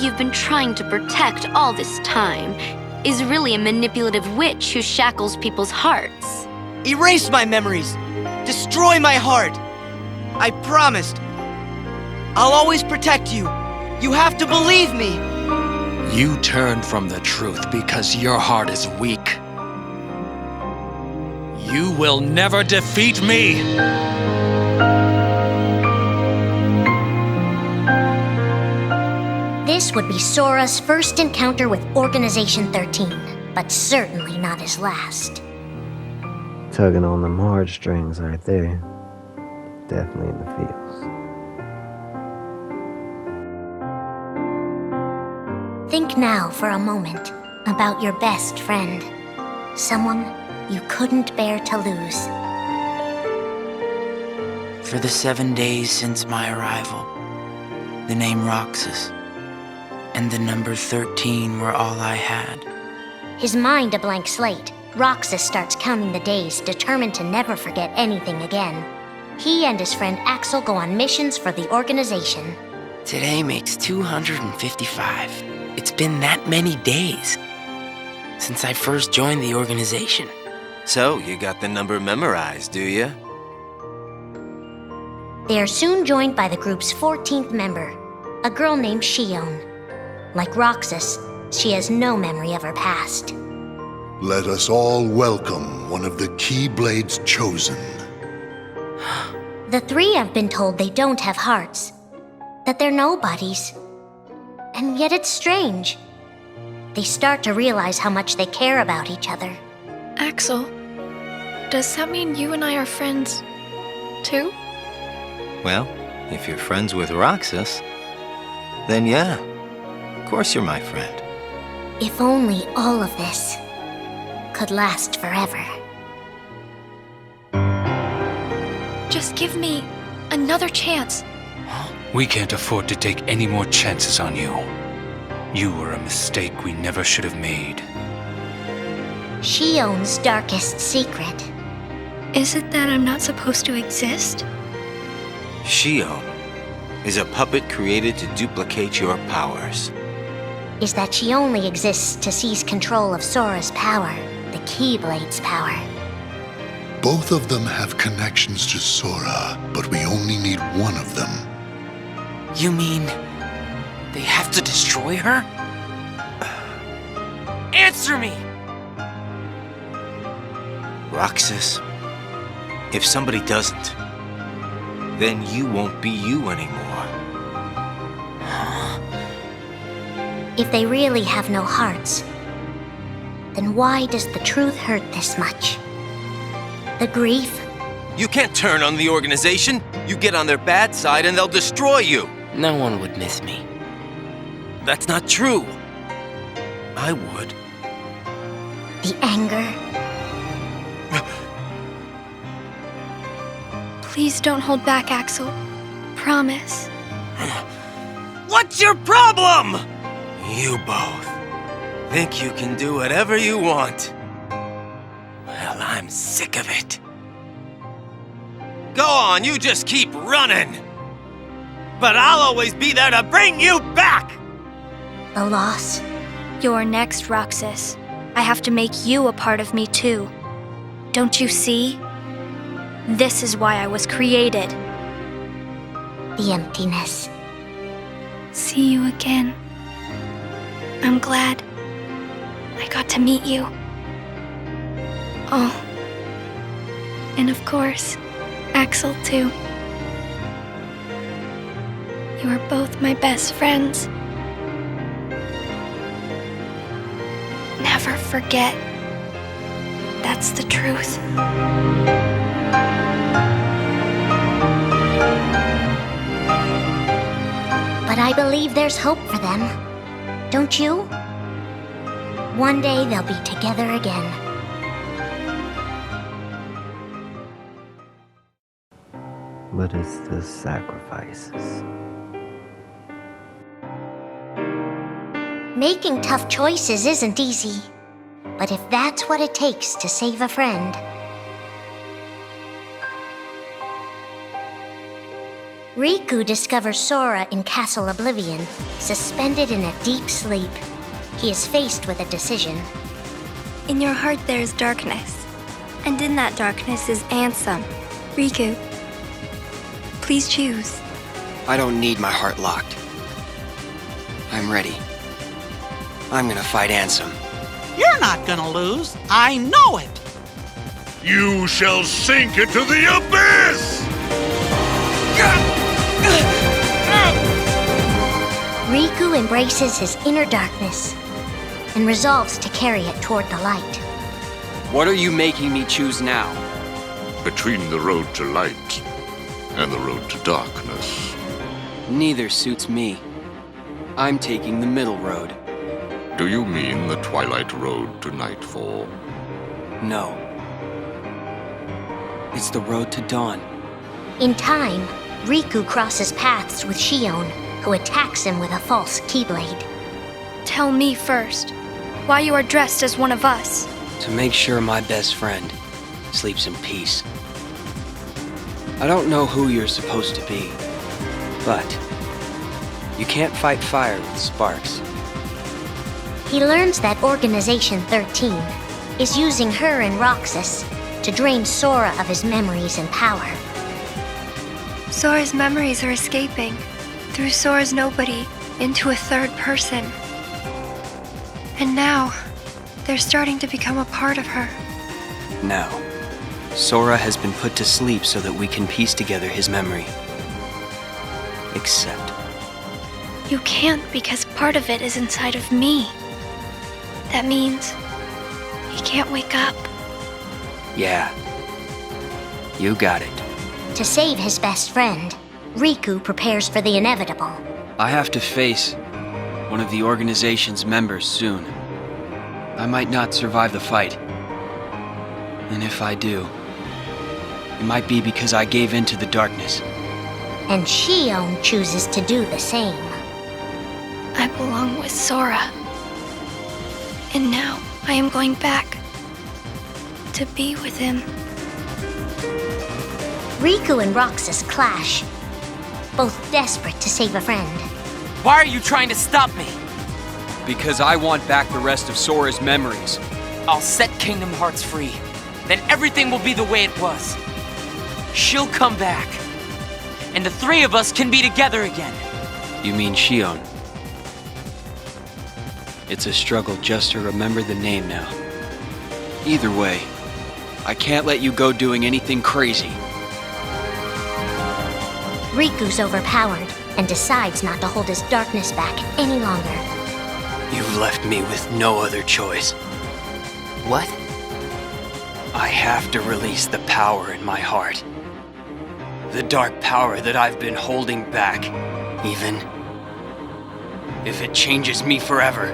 you've been trying to protect all this time is really a manipulative witch who shackles people's hearts. Erase my memories! Destroy my heart! I promised! I'll always protect you! You have to believe me! You turned from the truth because your heart is weak. You will never defeat me! This would be Sora's first encounter with Organization 13, but certainly not his last. Tugging on them heartstrings right there. Definitely in the feels. Think now for a moment about your best friend. Someone you couldn't bear to lose. For the 7 days since my arrival, the name Roxas and the number 13 were all I had. His mind a blank slate, Roxas starts counting the days, determined to never forget anything again. He and his friend Axel go on missions for the organization. Today makes 255. It's been that many days since I first joined the organization. So, you got the number memorized, do you? They are soon joined by the group's 14th member, a girl named Shion. Like Roxas, she has no memory of her past. Let us all welcome one of the Keyblades chosen. The three have been told they don't have hearts, that they're nobodies. And yet it's strange. They start to realize how much they care about each other. Axel, does that mean you and I are friends, too? Well, if you're friends with Roxas, then yeah, of course you're my friend. If only all of this could last forever. Just give me another chance. We can't afford to take any more chances on you. You were a mistake we never should have made. Shion's darkest secret. Is it that I'm not supposed to exist? Shion is a puppet created to duplicate your powers. Is that she only exists to seize control of Sora's power, the Keyblade's power. Both of them have connections to Sora, but we only need one of them. You mean they have to destroy her? Answer me! Roxas, if somebody doesn't, then you won't be you anymore. If they really have no hearts, then why does the truth hurt this much? The grief? You can't turn on the organization. You get on their bad side and they'll destroy you. No one would miss me. That's not true. I would. The anger? Please don't hold back, Axel. Promise. What's your problem? You both think you can do whatever you want. Well, I'm sick of it. Go on, you just keep running. But I'll always be there to bring you back! The loss? You're next, Roxas. I have to make you a part of me too. Don't you see? This is why I was created. The emptiness. See you again. I'm glad I got to meet you. Oh. And of course, Axel too. You are both my best friends. Never forget. That's the truth. But I believe there's hope for them. Don't you? One day they'll be together again. But it's the sacrifices. Making tough choices isn't easy. But if that's what it takes to save a friend... Riku discovers Sora in Castle Oblivion, suspended in a deep sleep. He is faced with a decision. In your heart there is darkness, and in that darkness is Ansem. Riku, please choose. I don't need my heart locked. I'm ready. I'm gonna fight Ansem. You're not gonna lose. I know it. You shall sink into the abyss! Riku embraces his inner darkness and resolves to carry it toward the light. What are you making me choose now? Between the road to light and the road to darkness. Neither suits me. I'm taking the middle road. Do you mean the twilight road to nightfall? No. It's the road to dawn. In time, Riku crosses paths with Shion, who attacks him with a false keyblade. Tell me first, why you are dressed as one of us. To make sure my best friend sleeps in peace. I don't know who you're supposed to be, but you can't fight fire with sparks. He learns that Organization 13 is using her and Roxas to drain Sora of his memories and power. Sora's memories are escaping through Sora's nobody into a third person. And now, they're starting to become a part of her. Now, Sora has been put to sleep so that we can piece together his memory. Except... You can't because part of it is inside of me. That means he can't wake up. Yeah. You got it. To save his best friend, Riku prepares for the inevitable. I have to face one of the organization's members soon. I might not survive the fight. And if I do, it might be because I gave in to the darkness. And Shion chooses to do the same. I belong with Sora. And now I am going back to be with him. Riku and Roxas clash, both desperate to save a friend. Why are you trying to stop me? Because I want back the rest of Sora's memories. I'll set Kingdom Hearts free. Then everything will be the way it was. She'll come back. And the three of us can be together again. You mean Shion? It's a struggle just to remember the name now. Either way, I can't let you go doing anything crazy. Riku's overpowered and decides not to hold his darkness back any longer. You've left me with no other choice. What? I have to release the power in my heart. The dark power that I've been holding back, even if it changes me forever.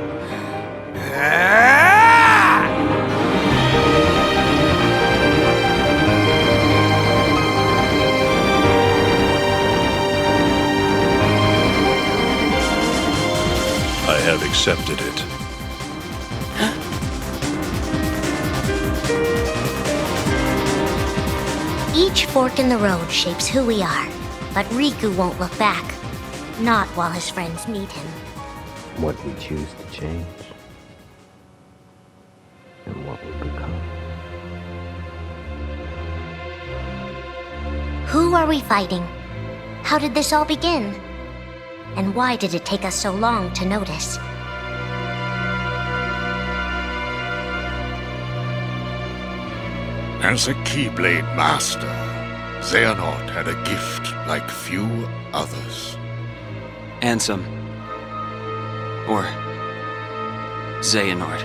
I have accepted it. Each fork in the road shapes who we are, but Riku won't look back. Not while his friends need him. What we choose to change, and what we become. Who are we fighting? How did this all begin? And why did it take us so long to notice? As a Keyblade master, Xehanort had a gift like few others. Ansem. Or Xehanort.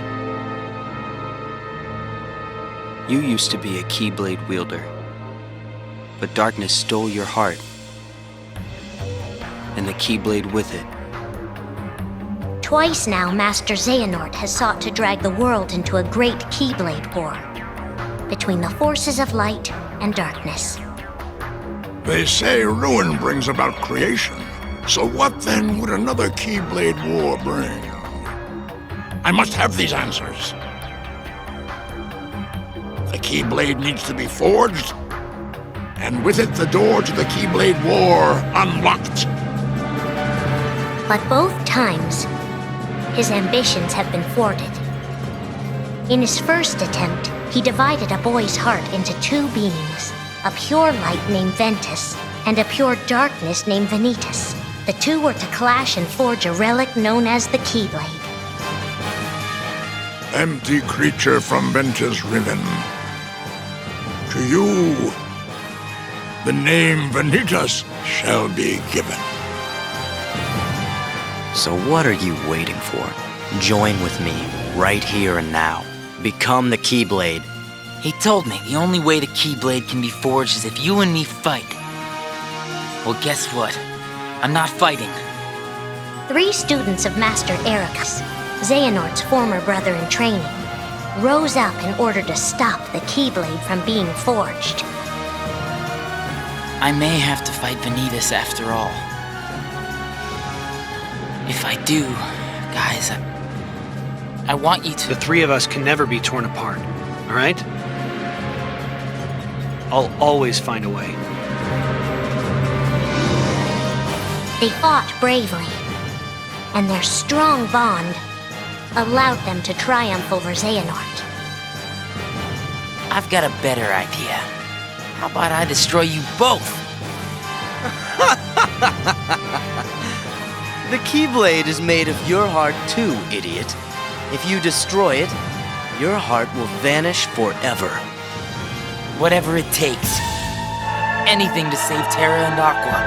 You used to be a Keyblade wielder, but darkness stole your heart, and the Keyblade with it. Twice now, Master Xehanort has sought to drag the world into a great Keyblade war between the forces of light and darkness. They say ruin brings about creation. So what then would another Keyblade war bring? I must have these answers. The Keyblade needs to be forged, and with it the door to the Keyblade War unlocked. But both times, his ambitions have been thwarted. In his first attempt, he divided a boy's heart into two beings, a pure light named Ventus and a pure darkness named Vanitas. The two were to clash and forge a relic known as the Keyblade. Empty creature from Ventus Riven. To you, the name Vanitas shall be given. So what are you waiting for? Join with me, right here and now. Become the Keyblade. He told me the only way the Keyblade can be forged is if you and me fight. Well, guess what? I'm not fighting. 3 students of Master Ericus, Xehanort's former brother in training, rose up in order to stop the Keyblade from being forged. I may have to fight Vanitas after all. If I do, guys, I want you to... The 3 of us can never be torn apart, all right? I'll always find a way. They fought bravely, and their strong bond allowed them to triumph over Xehanort. I've got a better idea. How about I destroy you both? The Keyblade is made of your heart too, idiot. If you destroy it, your heart will vanish forever. Whatever it takes. Anything to save Terra and Aqua.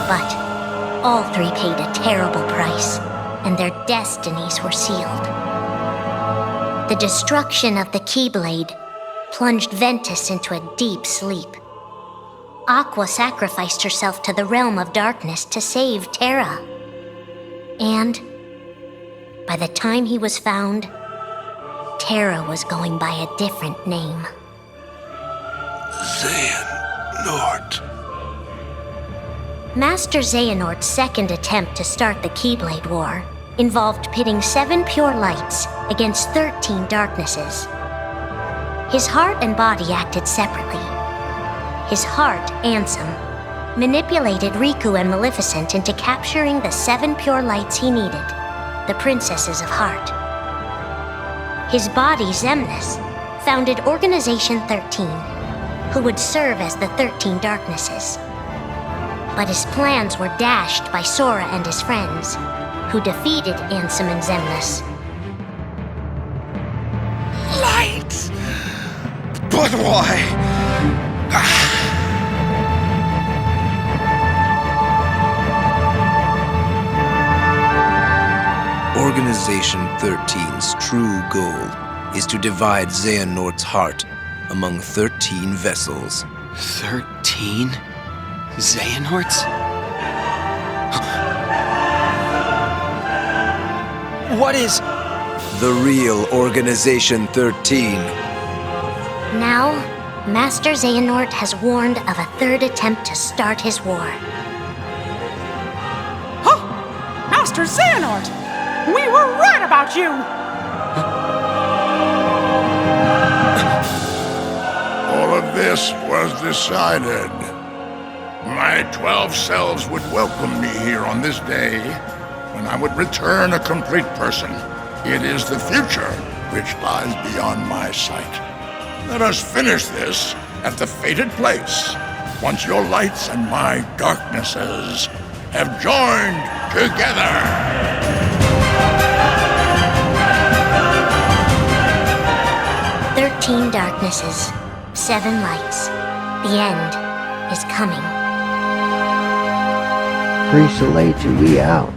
But all 3 paid a terrible price, and their destinies were sealed. The destruction of the Keyblade plunged Ventus into a deep sleep. Aqua sacrificed herself to the realm of darkness to save Terra. And by the time he was found, Terra was going by a different name. Xehanort. Master Xehanort's second attempt to start the Keyblade War involved pitting 7 pure lights against 13 darknesses. His heart and body acted separately. His heart, Ansem, manipulated Riku and Maleficent into capturing the 7 pure lights he needed, the Princesses of Heart. His body, Xemnas, founded Organization 13, who would serve as the 13 darknesses. But his plans were dashed by Sora and his friends, who defeated Ansem and Xemnas. Light! But why? Organization 13's true goal is to divide Xehanort's heart among 13 vessels. 13? Xehanorts? What is... The real Organization 13. Now, Master Xehanort has warned of a 3rd attempt to start his war. Huh! Master Xehanort! We were right about you! All of this was decided. My 12 selves would welcome me here on this day, when I would return a complete person. It is the future which lies beyond my sight. Let us finish this at the fated place, once your lights and my darknesses have joined together. 13 darknesses, 7 lights. The end is coming. Appreciate you. We out.